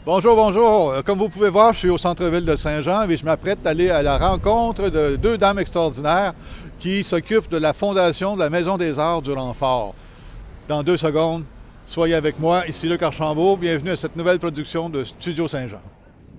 Bonjour, bonjour. Comme vous pouvez voir, je suis au centre-ville de Saint-Jean et je m'apprête à aller à la rencontre de deux dames extraordinaires qui s'occupent de la fondation de la Maison des Arts du Renfort. Dans 2 secondes, soyez avec moi. Ici Luc Archambault. Bienvenue à cette nouvelle production de Studio Saint-Jean.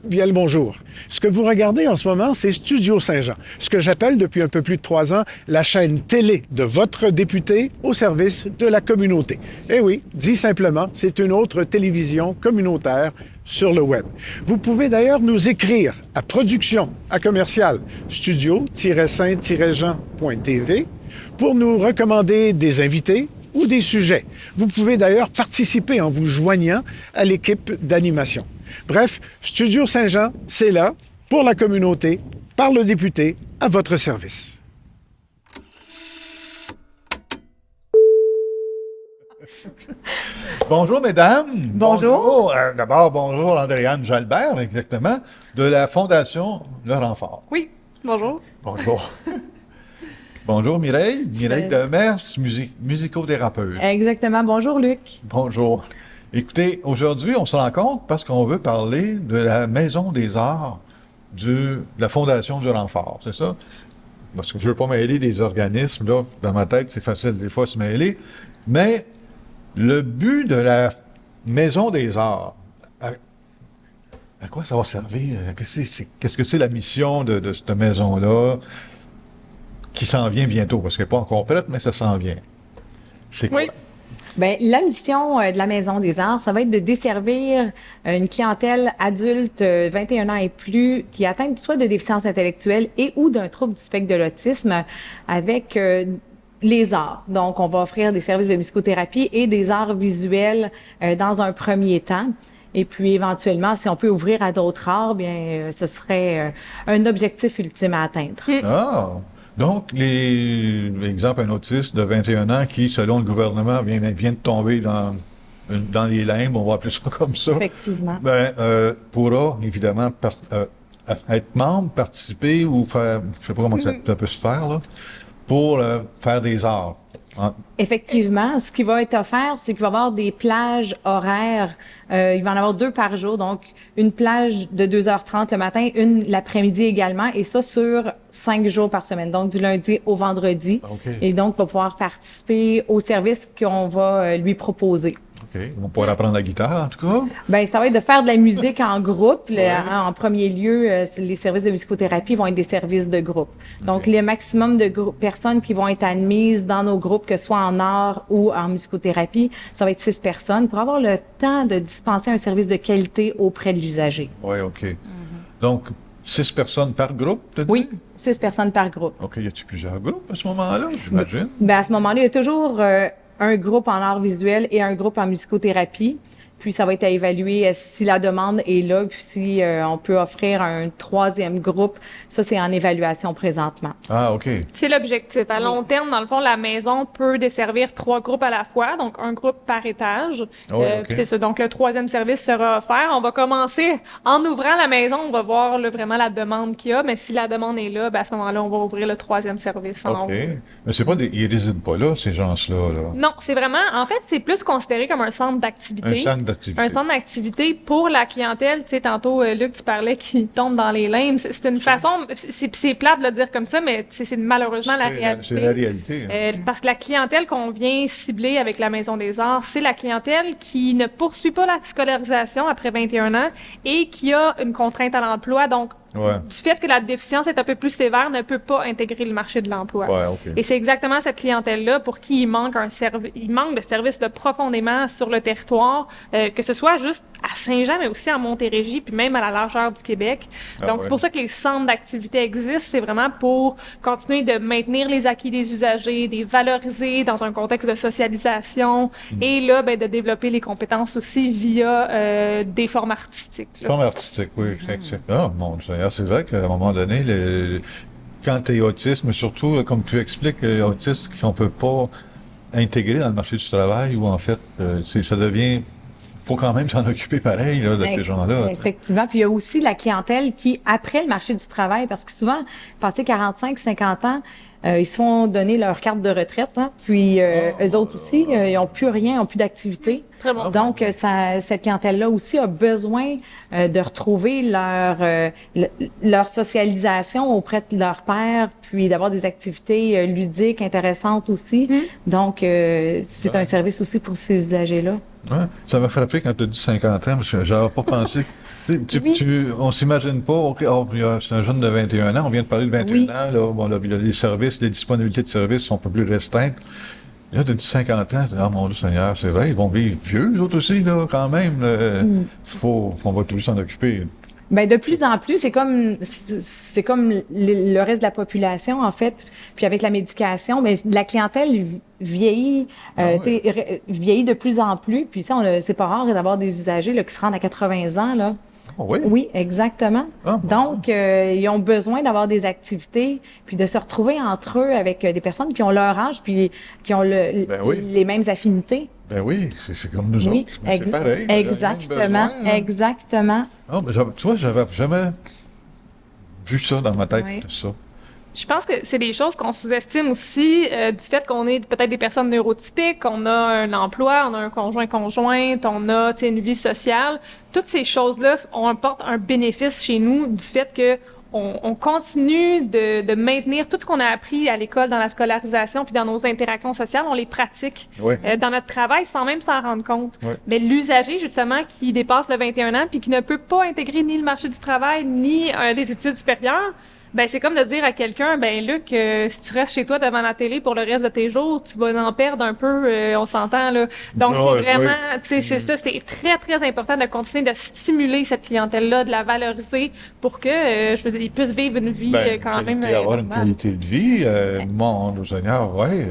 Bien le bonjour. Ce que vous regardez en ce moment, c'est Studio Saint-Jean, ce que j'appelle depuis un peu plus de 3 ans la chaîne télé de votre député au service de la communauté. Eh oui, dit simplement, c'est une autre télévision communautaire sur le web. Vous pouvez d'ailleurs nous écrire à production@commercial studio-saint-jean.tv pour nous recommander des invités ou des sujets. Vous pouvez d'ailleurs participer en vous joignant à l'équipe d'animation. Bref, Studio Saint-Jean, c'est là, pour la communauté, par le député, à votre service. Bonjour, mesdames. Bonjour. D'abord, bonjour, Andréane Jalbert, exactement, de la Fondation Le Renfort. Oui, bonjour. Bonjour. Bonjour, Mireille. Mireille Demers, musicothérapeute. Exactement. Bonjour, Luc. Bonjour. Écoutez, aujourd'hui, on se rencontre parce qu'on veut parler de la Maison des Arts de la Fondation du Renfort, c'est ça? Parce que je ne veux pas mêler des organismes, là, dans ma tête, c'est facile des fois de se mêler, mais le but de la Maison des Arts, à quoi ça va servir? Qu'est-ce que c'est la mission de cette maison-là qui s'en vient bientôt? Parce qu'elle n'est pas encore prête, mais ça s'en vient. C'est quoi? Oui. Bien, la mission de la Maison des Arts, ça va être de desservir une clientèle adulte 21 ans et plus qui atteint soit de déficience intellectuelle et ou d'un trouble du spectre de l'autisme avec les arts. Donc, on va offrir des services de musicothérapie et des arts visuels dans un premier temps. Et puis, éventuellement, si on peut ouvrir à d'autres arts, bien, ce serait un objectif ultime à atteindre. Ah! Donc, exemple, un autiste de 21 ans qui, selon le gouvernement, vient de tomber dans les limbes, on va appeler ça comme ça. Effectivement. Pourra, évidemment, être membre, participer ou faire, je sais pas comment ça peut se faire, là, pour faire des arts. Effectivement, ce qui va être offert, c'est qu'il va y avoir des plages horaires. Il va en avoir 2 par jour, donc une plage de 2h30 le matin, une l'après-midi également, et ça sur 5 jours par semaine, donc du lundi au vendredi. Okay. Et donc, va pouvoir participer au service qu'on va lui proposer. OK. On pourra apprendre la guitare, en tout cas. Bien, ça va être de faire de la musique en groupe. En premier lieu, les services de musicothérapie vont être des services de groupe. Donc, Okay. le maximum de personnes qui vont être admises dans nos groupes, que ce soit en art ou en musicothérapie, ça va être 6 personnes pour avoir le temps de dispenser un service de qualité auprès de l'usager. Oui, OK. Donc, 6 personnes par groupe, t'as dit? Oui, 6 personnes par groupe. OK. Y a-t-il plusieurs groupes à ce moment-là, j'imagine? Bien, à ce moment-là, il y a toujours un groupe en art visuel et un groupe en musicothérapie. Puis, ça va être à évaluer si la demande est là, puis si on peut offrir un 3e groupe. Ça, c'est en évaluation présentement. Ah, OK. C'est l'objectif. À long terme, dans le fond, la maison peut desservir 3 groupes à la fois, donc un groupe par étage. OK. Puis c'est ça. Donc, le 3e service sera offert. On va commencer en ouvrant la maison. On va voir là, vraiment la demande qu'il y a. Mais si la demande est là, ben, à ce moment-là, on va ouvrir le 3e service en OK. haut. Mais c'est pas ils résident pas là, ces gens-là, là. Non, c'est vraiment... En fait, c'est plus considéré comme un centre d'activité. Un centre d'activité. Un centre d'activité pour la clientèle. Tu sais, tantôt, Luc, tu parlais qui tombe dans les limbes. C'est une façon... C'est plate de le dire comme ça, mais c'est malheureusement la réalité. C'est la réalité. Parce que la clientèle qu'on vient cibler avec la Maison des Arts, c'est la clientèle qui ne poursuit pas la scolarisation après 21 ans et qui a une contrainte à l'emploi. Donc, Ouais. du fait que la déficience est un peu plus sévère, ne peut pas intégrer le marché de l'emploi. Ouais, OK. Et c'est exactement cette clientèle-là pour qui il manque de services de profondément sur le territoire, que ce soit juste à Saint-Jean, mais aussi à Montérégie, puis même à la largeur du Québec. Ah Donc, ouais. c'est pour ça que les centres d'activité existent. C'est vraiment pour continuer de maintenir les acquis des usagers, des valoriser dans un contexte de socialisation, et là, ben, de développer les compétences aussi via des formes artistiques. Là. Forme artistique, oui. Ah, mon Dieu. C'est vrai qu'à un moment donné, quand tu es autiste, mais surtout, comme tu expliques, les autistes qu'on ne peut pas intégrer dans le marché du travail, où en fait, ça devient... faut quand même s'en occuper pareil là, de ces gens-là. Effectivement. Puis il y a aussi la clientèle qui, après le marché du travail, parce que souvent, passé 45, 50 ans, Ils se font donner leur carte de retraite, hein, puis eux autres aussi, ils n'ont plus rien, ils n'ont plus d'activité. Très bon. Donc, cette clientèle-là aussi a besoin de retrouver leur socialisation auprès de leur père, puis d'avoir des activités ludiques, intéressantes aussi. Donc, c'est un service aussi pour ces usagers-là. Ouais. Ça m'a frappé quand tu as dit 50 ans, parce que j'avais pas pensé. On s'imagine pas, c'est un jeune de 21 ans, on vient de parler de 21 ans, là, bon, là, les services, les disponibilités de services sont un peu plus restreintes. Là, tu as dit 50 ans, ah mon Dieu Seigneur, c'est vrai, ils vont vivre vieux, eux autres aussi, là, quand même. On va tous s'en occuper. Ben de plus en plus, c'est comme le reste de la population en fait. Puis avec la médication, mais la clientèle vieillit, vieillit de plus en plus. Puis ça, c'est pas rare d'avoir des usagers là, qui se rendent à 80 ans là. Oh oui? Oui, exactement. Ah, bon. Donc, ils ont besoin d'avoir des activités, puis de se retrouver entre eux avec des personnes qui ont leur âge, puis qui ont les mêmes affinités. Ben oui, c'est comme nous Oui, autres. C'est pareil. exactement, exactement. Non, mais tu vois, j'avais jamais vu ça dans ma tête, Oui. ça. Je pense que c'est des choses qu'on sous-estime aussi du fait qu'on est peut-être des personnes neurotypiques, on a un emploi, on a un conjoint-conjointe, on a une vie sociale. Toutes ces choses-là apportent un bénéfice chez nous du fait que on continue de maintenir tout ce qu'on a appris à l'école dans la scolarisation puis dans nos interactions sociales, on les pratique Oui. dans notre travail sans même s'en rendre compte. Oui. Mais l'usager, justement, qui dépasse le 21 ans puis qui ne peut pas intégrer ni le marché du travail ni des études supérieures, ben c'est comme de dire à quelqu'un, ben Luc, si tu restes chez toi devant la télé pour le reste de tes jours, tu vas en perdre un peu, on s'entend là. Donc c'est vraiment, tu sais, c'est ça, c'est très très important de continuer de stimuler cette clientèle-là, de la valoriser pour que, je veux dire, ils puissent vivre une vie quand même. Et avoir une normale. qualité de vie, mon Dieu Seigneur, oui,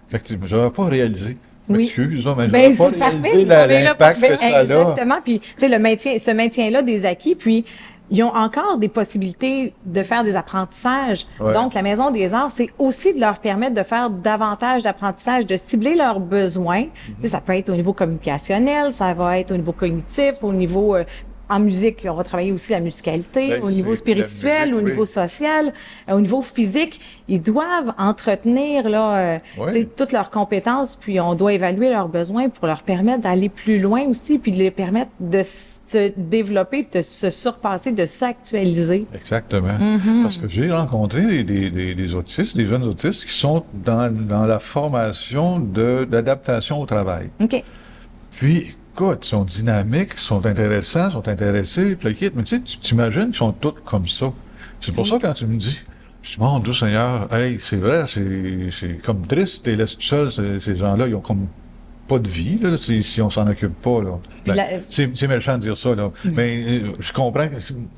effectivement, j'avais pas réalisé. Oui. Excuse, mais Ben, j'avais pas c'est parfait. réalisé On est là l'impact pour- que ça a. Exactement. Puis, tu sais, ce maintien-là des acquis, puis ils ont encore des possibilités de faire des apprentissages. Ouais. Donc, la Maison des Arts, c'est aussi de leur permettre de faire davantage d'apprentissage, de cibler leurs besoins. Tu sais, ça peut être au niveau communicationnel, ça va être au niveau cognitif, au niveau... en musique, on va travailler aussi la musicalité, Ben, au niveau c'est spirituel, la musique, au niveau oui. social, au niveau physique. Ils doivent entretenir là, Oui. tu sais, toutes leurs compétences, puis on doit évaluer leurs besoins pour leur permettre d'aller plus loin aussi, puis de les permettre de se développer, de se surpasser, de s'actualiser. Exactement. Parce que j'ai rencontré des autistes, des jeunes autistes qui sont dans la formation d'adaptation au travail. OK. Puis, écoute, ils sont dynamiques, ils sont intéressants, ils sont intéressés, puis le kit, mais tu sais, tu t'imagines qu'ils sont tous comme ça. C'est pour ça, quand tu me dis, je dis, mon Dieu Seigneur, hey, c'est vrai, c'est comme triste, t'es laissé tout seul, ces gens-là, ils ont comme pas de vie, là, si on s'en occupe pas, là. Ben, c'est méchant de dire ça, là. Mais je comprends,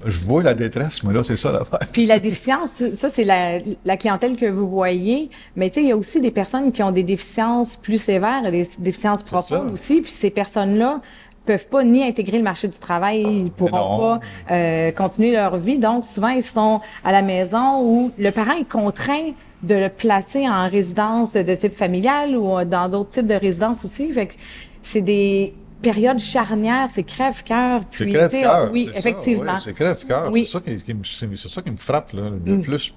je vois la détresse, mais là, c'est ça l'affaire. Puis la déficience, ça, c'est la clientèle que vous voyez. Mais tu sais, il y a aussi des personnes qui ont des déficiences plus sévères, des déficiences profondes ça. aussi. Puis ces personnes-là peuvent pas ni intégrer le marché du travail, ils pourront pas continuer leur vie. Donc, souvent, ils sont à la maison où le parent est contraint de le placer en résidence de type familial ou dans d'autres types de résidences aussi. Fait que c'est des périodes charnières, c'est crève-cœur. C'est Puis, crève-cœur. tu sais, oui, c'est effectivement. Ça, ouais, c'est crève-cœur. Oui. C'est ça qui me frappe, là, le plus.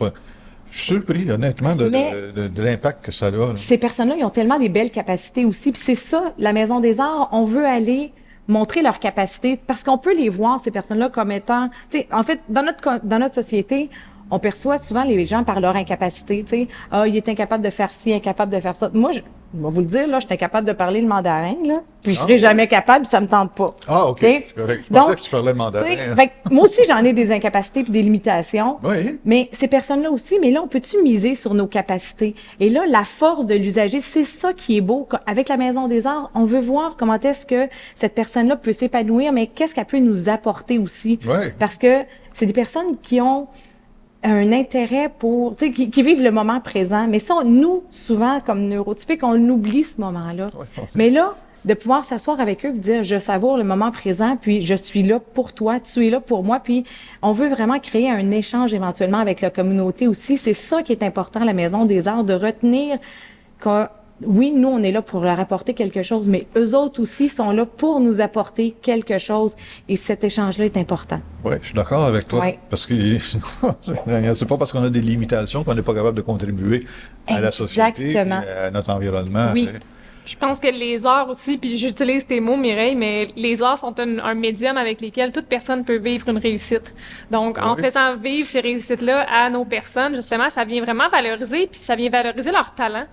Je suis surpris, honnêtement, de l'impact que ça a. Là. Ces personnes-là, ils ont tellement des belles capacités aussi. Puis c'est ça, la Maison des Arts, on veut aller montrer leurs capacités parce qu'on peut les voir, ces personnes-là, comme étant... Tu sais, en fait, dans notre société, on perçoit souvent les gens par leur incapacité, tu sais. Ah, il est incapable de faire ci, incapable de faire ça. Moi, je vais vous le dire, là, je suis incapable de parler le mandarin, là. Puis je serai jamais capable, ça me tente pas. Ah, OK. Okay? C'est correct. Je pensais Donc, que tu parlais mandarin. tu sais, fait que moi aussi, j'en ai des incapacités puis des limitations. Oui. Mais ces personnes-là aussi, mais là, on peut-tu miser sur nos capacités? Et là, la force de l'usager, c'est ça qui est beau. Avec la Maison des Arts, on veut voir comment est-ce que cette personne-là peut s'épanouir, mais qu'est-ce qu'elle peut nous apporter aussi? Oui. Parce que c'est des personnes qui ont un intérêt pour, tu sais, qui vivent le moment présent. Mais ça, nous, souvent, comme neurotypiques, on oublie ce moment-là. Ouais. Mais là, de pouvoir s'asseoir avec eux et dire, je savoure le moment présent, puis je suis là pour toi, tu es là pour moi, puis on veut vraiment créer un échange éventuellement avec la communauté aussi. C'est ça qui est important à la Maison des Arts, de retenir qu'on oui, nous, on est là pour leur apporter quelque chose, mais eux autres aussi sont là pour nous apporter quelque chose. Et cet échange-là est important. Oui, je suis d'accord avec toi. Ouais. Parce que c'est pas parce qu'on a des limitations qu'on n'est pas capable de contribuer à la société, Exactement. puis à notre environnement. Oui. tu sais. Je pense que les arts aussi, puis j'utilise tes mots, Mireille, mais les arts sont un médium avec lesquels toute personne peut vivre une réussite. Donc, en Oui. faisant vivre ces réussites-là à nos personnes, justement, ça vient vraiment valoriser, puis ça vient valoriser leur talent.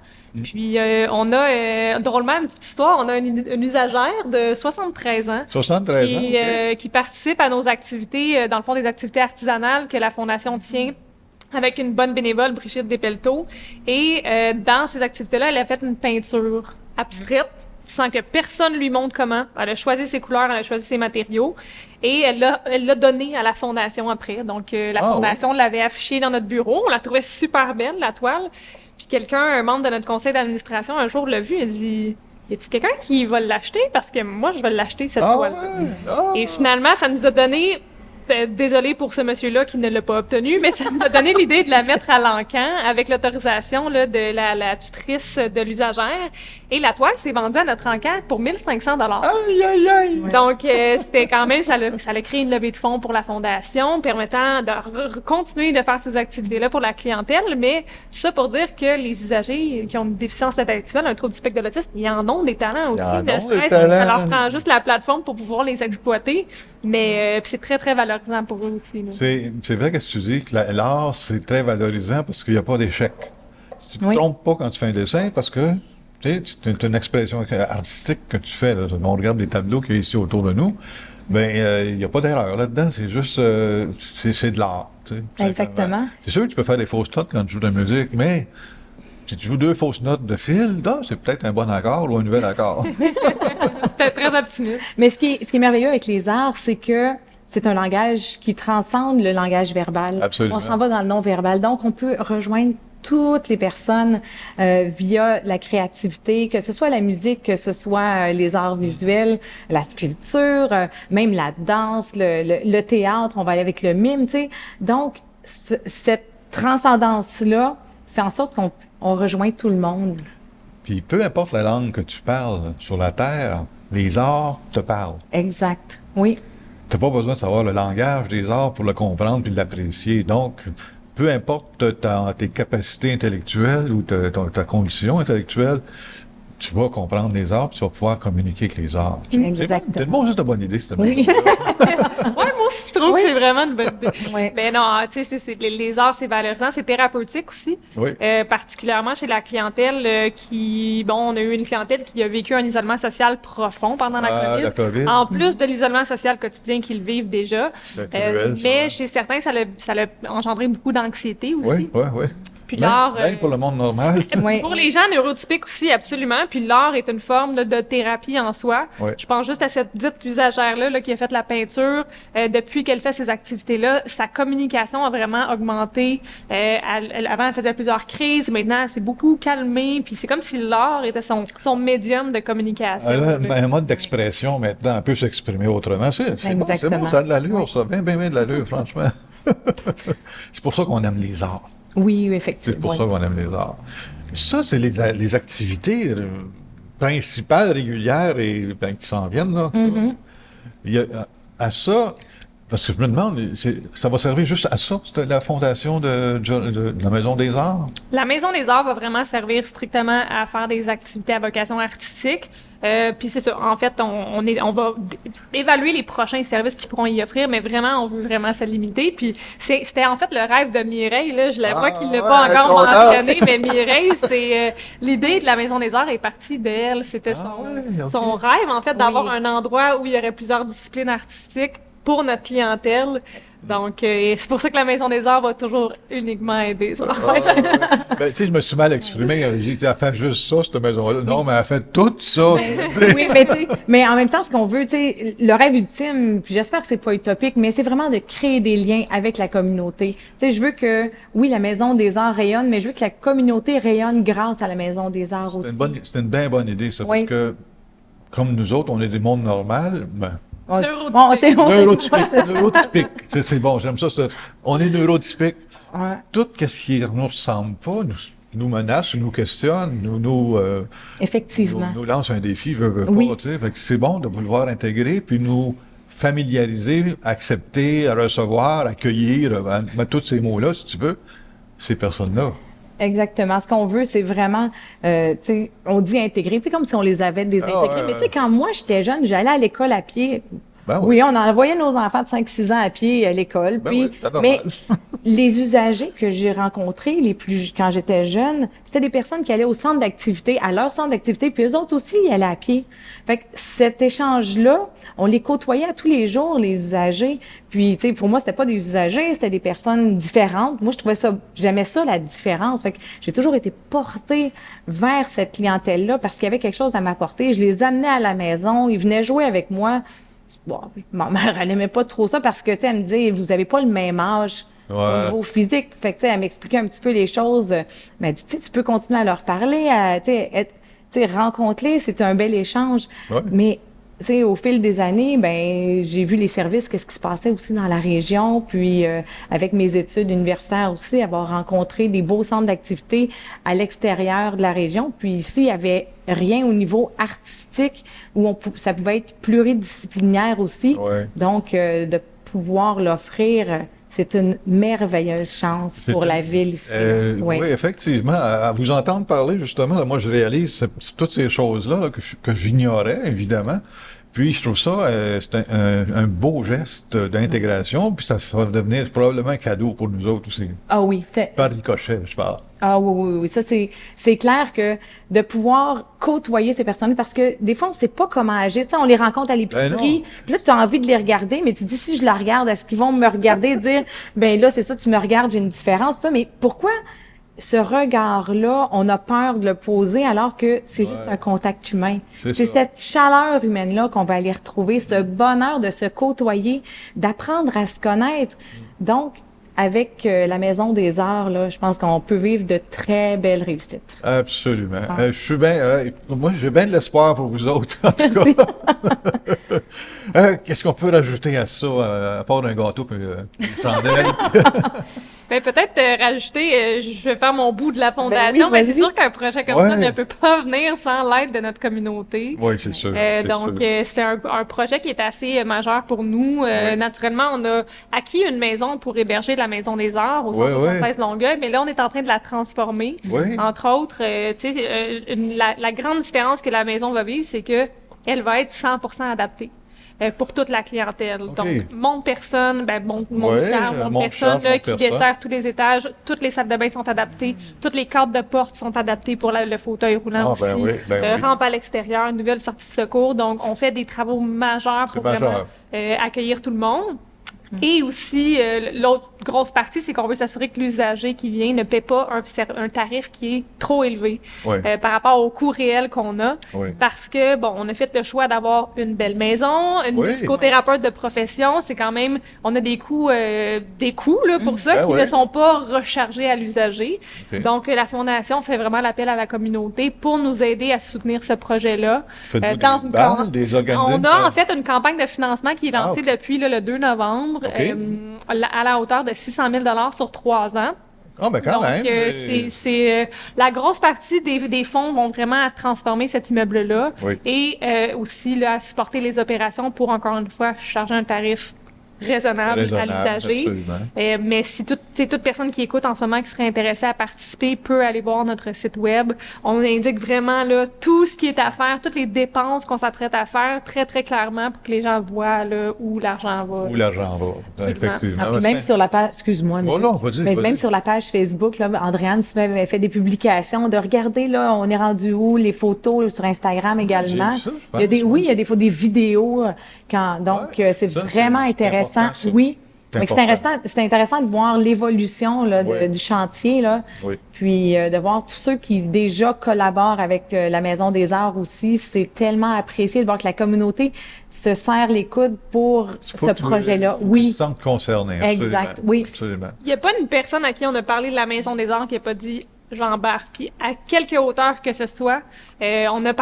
Puis, on a, drôlement, une petite histoire, on a une usagère de 73 ans 73 ans, OK. qui participe à nos activités, dans le fond, des activités artisanales que la Fondation tient avec une bonne bénévole, Brigitte Despelteaux. Et dans ces activités-là, elle a fait une peinture abstraite, sans que personne lui montre comment. Elle a choisi ses couleurs, elle a choisi ses matériaux, et elle l'a donné à la Fondation après. Donc, la Fondation l'avait affichée dans notre bureau. On la trouvait super belle, la toile. Puis quelqu'un, un membre de notre conseil d'administration, un jour l'a vue, il dit... Y a-t-il quelqu'un qui va l'acheter? Parce que moi, je vais l'acheter, cette toile. Ouais. Ah. Et finalement, ça nous a donné, désolé pour ce monsieur-là qui ne l'a pas obtenu, mais ça nous a donné l'idée de la mettre à l'encan avec l'autorisation là, de la tutrice de l'usagère. Et la toile s'est vendue à notre encan pour 1500 $. Aïe, aïe, aïe! Donc, c'était quand même, ça a créé une levée de fonds pour la Fondation, permettant de continuer de faire ces activités-là pour la clientèle, mais tout ça pour dire que les usagers qui ont une déficience intellectuelle, un trouble du spectre de l'autisme, ils en ont des talents aussi, en ont ne des serait-ce que talents. ça leur prend juste la plateforme pour pouvoir les exploiter, mais puis c'est très, très valorisant pour eux aussi. là. C'est vrai que tu dis que l'art, c'est très valorisant parce qu'il n'y a pas d'échec. Tu ne te Oui. trompes pas quand tu fais un dessin parce que tu sais, c'est une expression artistique que tu fais. Là. On regarde les tableaux qu'il y a ici autour de nous. Ben, il n'y a pas d'erreur là-dedans. C'est juste, c'est de l'art. Tu sais, tout Exactement. simplement. C'est sûr que tu peux faire des fausses notes quand tu joues de la musique, mais si tu joues 2 fausses notes de fil, là, c'est peut-être un bon accord ou un nouvel accord. C'était très optimiste. Mais ce qui est merveilleux avec les arts, c'est que c'est un langage qui transcende le langage verbal. Absolument. On s'en va dans le non-verbal. Donc, on peut rejoindre toutes les personnes via la créativité, que ce soit la musique, que ce soit les arts visuels, la sculpture, même la danse, le théâtre, on va aller avec le mime, tu sais. Donc, cette transcendance-là fait en sorte qu'on rejoint tout le monde. Puis peu importe la langue que tu parles sur la Terre, les arts te parlent. Exact. Oui. Tu n'as pas besoin de savoir le langage des arts pour le comprendre puis l'apprécier. Donc, peu importe tes capacités intellectuelles ou ta condition intellectuelle, tu vas comprendre les arts puis tu vas pouvoir communiquer avec les arts. Exactement. C'est bon, juste une bonne idée, c'était Oui. Ouais, moi aussi, je trouve que c'est vraiment une bonne idée. Oui. Mais non, tu sais, les arts, c'est valorisant, c'est thérapeutique aussi. Oui. Particulièrement chez la clientèle on a eu une clientèle qui a vécu un isolement social profond pendant la COVID. La COVID. En plus de l'isolement social quotidien qu'ils vivent déjà. C'est cruel, ça, mais hein. chez certains, ça l'a engendré beaucoup d'anxiété aussi. Oui, oui, oui. Puis Même- l'art, même pour le monde normal. Oui. pour les gens neurotypiques aussi, absolument. Puis l'art est une forme là, de thérapie en soi. Ouais. Je pense juste à cette dite usagère-là là, qui a fait la peinture. Depuis qu'elle fait ces activités-là, sa communication a vraiment augmenté. Avant, elle faisait plusieurs crises. Maintenant, elle s'est beaucoup calmée. Puis c'est comme si l'art était son médium de communication. Elle a là. un mode d'expression maintenant, elle peut s'exprimer autrement. C'est bon, c'est bon, Exactement. ça a de l'allure, ça. Bien, bien, bien de l'allure, franchement. C'est pour ça qu'on aime les arts. Oui, C'est effectivement. pour ça qu'on aime les arts. Ça, c'est les activités principales, régulières et qui s'en viennent. Là. Il y a, à ça, parce que je me demande, ça va servir juste à ça, c'était la fondation de la Maison des Arts? La Maison des Arts va vraiment servir strictement à faire des activités à vocation artistique. Puis c'est ça. En fait, on va évaluer les prochains services qu'ils pourront y offrir, mais vraiment, on veut vraiment se limiter. Puis c'était en fait le rêve de Mireille. Là, je la vois qu'il l'a pas ouais, encore contente. mentionné, mais Mireille, c'est l'idée de la Maison des Arts est partie d'elle. C'était ouais, ok. son rêve, en fait, d'avoir Oui. un endroit où il y aurait plusieurs disciplines artistiques pour notre clientèle. Donc, c'est pour ça que la Maison des Arts va toujours uniquement aider ça. Ben, tu sais, je me suis mal exprimé. J'ai dit, elle fait juste ça, cette maison-là. Non, mais elle fait tout ça. Oui, mais tu sais, mais en même temps, ce qu'on veut, tu sais, le rêve ultime, puis j'espère que c'est pas utopique, mais c'est vraiment de créer des liens avec la communauté. Tu sais, je veux que, oui, la Maison des Arts rayonne, mais je veux que la communauté rayonne grâce à la Maison des Arts aussi. C'est une bien bonne idée, ça, Oui. parce que, comme nous autres, on est des mondes normaux, ben, Neurotypique. neurotypique. C'est bon, j'aime ça. On est neurotypique. Ouais. Tout ce qui ne nous ressemble pas, nous menacent, nous questionnent, Effectivement. nous lancent un défi, veut Oui. pas, tu sais. Fait que c'est bon de vouloir intégrer, puis nous familiariser, accepter, recevoir, accueillir, mettre tous ces mots-là, si tu veux, ces personnes-là. Exactement. Ce qu'on veut, c'est vraiment, tu sais, on dit intégrer, tu sais, comme si on les avait désintégrés. Mais tu sais, quand moi, j'étais jeune, j'allais à l'école à pied. Ben Oui, on envoyait nos enfants de 5-6 ans à pied à l'école. Ben Puis, oui, c'est normal. mais les usagers que j'ai rencontrés quand j'étais jeune, c'était des personnes qui allaient au centre d'activité, à leur centre d'activité, puis eux autres aussi, ils allaient à pied. Fait que cet échange-là, on les côtoyait à tous les jours, les usagers. Puis, tu sais, pour moi, c'était pas des usagers, c'était des personnes différentes. Moi, j'aimais ça, la différence. Fait que j'ai toujours été portée vers cette clientèle-là parce qu'il y avait quelque chose à m'apporter. Je les amenais à la maison, ils venaient jouer avec moi. Bon, ma mère, elle aimait pas trop ça parce que, tu sais, elle me disait, vous avez pas le même âge au niveau physique. Fait que, tu sais, elle m'expliquait un petit peu les choses. Mais tu sais, tu peux continuer à leur parler, tu sais, rencontrer, c'est un bel échange. Ouais. Mais, tu sais, au fil des années, ben, j'ai vu les services, qu'est-ce qui se passait aussi dans la région. Puis, avec mes études universitaires aussi, avoir rencontré des beaux centres d'activité à l'extérieur de la région. Puis ici, il y avait rien au niveau artistique où ça pouvait être pluridisciplinaire aussi. Ouais. Donc, de pouvoir l'offrir, c'est une merveilleuse chance pour la ville ici. Oui, effectivement. À vous entendre parler, justement, moi, je réalise toutes ces choses-là là, que j'ignorais, évidemment. Puis, je trouve ça, c'est un beau geste d'intégration, puis ça va devenir probablement un cadeau pour nous autres aussi. Ah oui. Par ricochet, je parle. Ah oui. Ça, c'est clair que de pouvoir côtoyer ces personnes, parce que des fois, on ne sait pas comment agir. Tu sais, on les rencontre à l'épicerie, puis là, tu as envie de les regarder, mais tu dis, si je la regarde, est-ce qu'ils vont me regarder et dire, ben là, c'est ça, tu me regardes, j'ai une différence, tout ça. Mais pourquoi ce regard-là, on a peur de le poser alors que c'est juste un contact humain? C'est cette chaleur humaine-là qu'on va aller retrouver, ce bonheur de se côtoyer, d'apprendre à se connaître. Donc, avec la Maison des Arts, là, je pense qu'on peut vivre de très belles réussites. Absolument. Je suis moi, j'ai bien de l'espoir pour vous autres, en tout cas. Qu'est-ce qu'on peut rajouter à ça, à part un gâteau et une chandelle? Ben, peut-être rajouter, je vais faire mon bout de la fondation, oui, mais vas-y. c'est sûr qu'un projet comme ça ne peut pas venir sans l'aide de notre communauté. Oui, c'est sûr. C'est un projet qui est assez majeur pour nous. Naturellement, on a acquis une maison pour héberger la Maison des Arts au 173 Longueuil, mais là, on est en train de la transformer. Oui. Entre autres, tu sais, la grande différence que la maison va vivre, c'est que elle va être 100% adaptée. Pour toute la clientèle. Okay. Donc, mon personne, personne là, qui dessert tous les étages, toutes les salles de bain sont adaptées, toutes les cadres de porte sont adaptées pour le fauteuil roulant aussi. Rampe à l'extérieur, nouvelle sortie de secours. Donc, on fait des travaux majeurs pour vraiment accueillir tout le monde. Et aussi, l'autre grosse partie, c'est qu'on veut s'assurer que l'usager qui vient ne paie pas un tarif qui est trop élevé par rapport au coût réel qu'on a. Parce que, bon, on a fait le choix d'avoir une belle maison, une psychothérapeute de profession. C'est quand même, on a des coûts là, pour ça qui ne sont pas rechargés à l'usager. Donc, la Fondation fait vraiment l'appel à la communauté pour nous aider à soutenir ce projet-là. Faites-vous des organismes? On a en fait une campagne de financement qui est lancée depuis le 2 novembre. À la hauteur de 600 000 $ sur 3 ans. Ah, ben quand même. La grosse partie des fonds vont vraiment transformer cet immeuble-là et aussi là, supporter les opérations pour, encore une fois, charger un tarif raisonnable à l'usager. Mais si toute personne qui écoute en ce moment qui serait intéressée à participer peut aller voir notre site web. On indique vraiment là, tout ce qui est à faire, toutes les dépenses qu'on s'apprête à faire très, très clairement pour que les gens voient là, où l'argent va. Où l'argent va, effectivement. Puis même sur la page, excuse-moi, mais même sur la page Facebook, là, Andréane avait fait des publications de regarder, là, on est rendu où, les photos là, sur Instagram également. Il y a des vidéos, c'est vraiment intéressant. Oui. C'est intéressant de voir l'évolution là, du chantier, là. Puis de voir tous ceux qui déjà collaborent avec la Maison des Arts aussi. C'est tellement apprécié de voir que la communauté se serre les coudes pour ce projet-là. Ils se sentent concernés. Exact, oui. Absolument. Il n'y a pas une personne à qui on a parlé de la Maison des Arts qui n'a pas dit j'embarque. Puis à quelque hauteur que ce soit, on a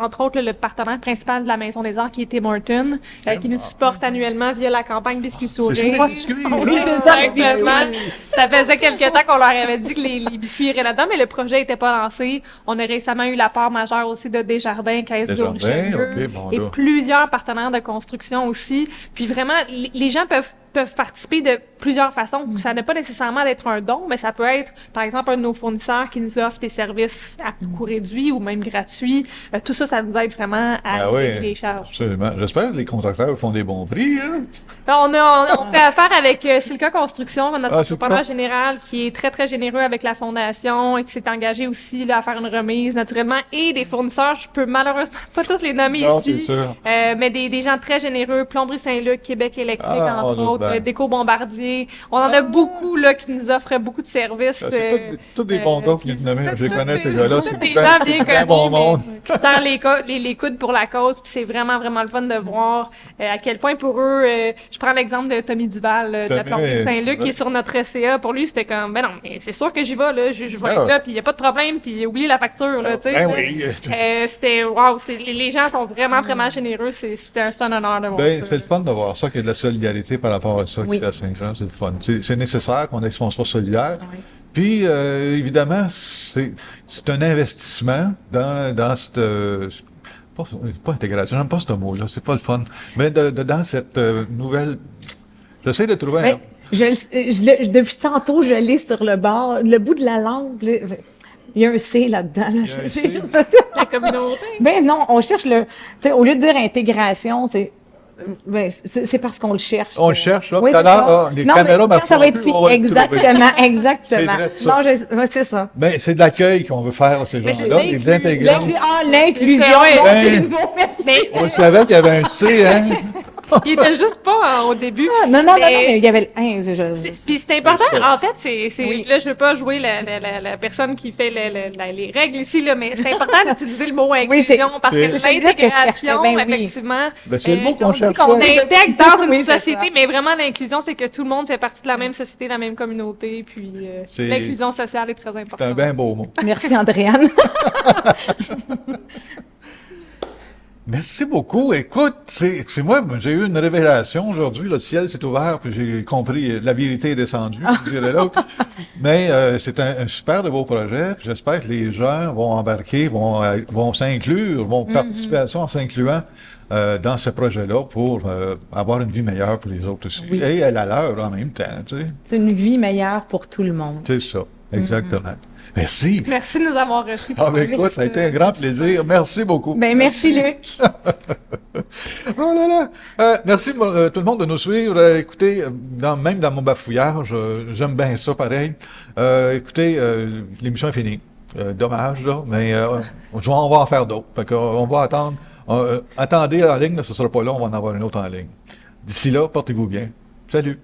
entre autres le partenaire principal de la Maison des Arts qui est Tim Hortons, qui nous supporte annuellement via la campagne Biscuits Sourire. C'est sûr, les biscuits. Oui, c'est ça, exactement. Ça faisait quelques temps qu'on leur avait dit que les biscuits iraient là-dedans, mais le projet n'était pas lancé. On a récemment eu la part majeure aussi de Desjardins, Caisse du Richelieu, ok, bon, et là. plusieurs partenaires de construction aussi. Puis vraiment, les gens peuvent participer de plusieurs façons. Ça n'a pas nécessairement d'être un don, mais ça peut être, par exemple, un de nos fournisseurs qui nous offre des services à coût réduit ou même gratuit. Tout ça, ça nous aide vraiment à réduire les charges. Absolument. J'espère que les contracteurs font des bons prix. Hein? On fait affaire avec Silka Construction, notre entrepreneur Silka. général, qui est très, très généreux avec la fondation et qui s'est engagé aussi là, à faire une remise, naturellement, et des fournisseurs. Je peux malheureusement pas tous les nommer Non, ici, c'est sûr. mais des gens très généreux, Plomberie Saint-Luc, Québec Électrique, entre autres, ben. Déco Bombardier. On en a beaucoup là, qui nous offrent beaucoup de services. C'est tous des bons gars qui viennent nommer. Je les connais, ces gars-là. C'est des bien, gens c'est bien bien bon monde. qui serrent les coudes pour la cause, puis c'est vraiment, vraiment le fun de voir à quel point pour eux, je prends l'exemple de Tommy Duval, de la Plomberie Saint-Luc, qui est sur notre SCA. Pour lui, c'était comme, ben non, mais c'est sûr que j'y vais, là, je vais être là, puis il n'y a pas de problème, puis oubliez la facture, là, tu sais. Ben oui. C'était, wow, les gens sont vraiment, vraiment généreux, c'était un honneur de voir Ben, ça. c'est le fun de voir ça, qu'il y a de la solidarité par rapport à ça ici à Saint-Jean. C'est le fun. C'est nécessaire qu'on soit solidaire. Oui. Puis, évidemment, c'est un investissement dans cette... pas intégration, j'aime pas ce mot-là, c'est pas le fun. Mais dans cette nouvelle... J'essaie de trouver Ben, depuis tantôt, je l'ai sur le bord, le bout de la langue. Il y a un C là-dedans. Là. Il y a un C. Juste parce que- La communauté. Ben non, on cherche le. Tu sais, au lieu de dire intégration, c'est parce qu'on le cherche. On le cherche, là. Oui, Tout à c'est ça. l'heure, les Non, caméras mais quand ça va être marcheront plus, on va le trouver. exactement, exactement. C'est vrai, ça. Non, c'est ça. Ben, c'est de l'accueil qu'on veut faire à ces Mais gens-là, c'est les intégrer. L'inclusion, C'est bon, ça, c'est ouais. le mot, merci. Mais On savait qu'il y avait un C, hein? il était juste pas au début. Non, non, Mais- mais il y avait le. Hein, Puis c'est important. ça. En fait, c'est Oui. là, je veux pas jouer la personne qui fait les règles ici, là, mais c'est important d'utiliser le mot inclusion c'est- parce que c'est là que je cherchais, l'intégration, ben oui. effectivement. Ben, c'est le mot qu'on on dit cherche. qu'on On est- intègre dans une Oui, c'est société, ça. mais vraiment l'inclusion, c'est que tout le monde fait partie de la même société, de la même communauté, puis C'est- l'inclusion sociale est très C'est un importante. bien beau mot. Merci, Andréane. Merci beaucoup. Écoute, c'est moi, j'ai eu une révélation aujourd'hui. Le ciel s'est ouvert, puis j'ai compris, la vérité est descendue, comme dirait l'autre. Mais c'est un super de beau projet. puis J'espère que les gens vont embarquer, vont s'inclure, vont participer à ça en s'incluant dans ce projet-là pour avoir une vie meilleure pour les autres aussi. Oui. Et à la leur en même temps, tu sais. C'est une vie meilleure pour tout le monde. C'est ça, exactement. Merci. Merci de nous avoir reçus. Ah, ben écoute, ça a été un grand plaisir. Merci beaucoup. Ben, merci, Luc. Oh là là! Merci tout le monde de nous suivre. Écoutez, même dans mon bafouillage, j'aime bien ça pareil. Écoutez, l'émission est finie. Dommage, là, mais on va en faire d'autres. Fait qu'on va attendre. Attendez en ligne, là, ce ne sera pas long, on va en avoir une autre en ligne. D'ici là, portez-vous bien. Salut!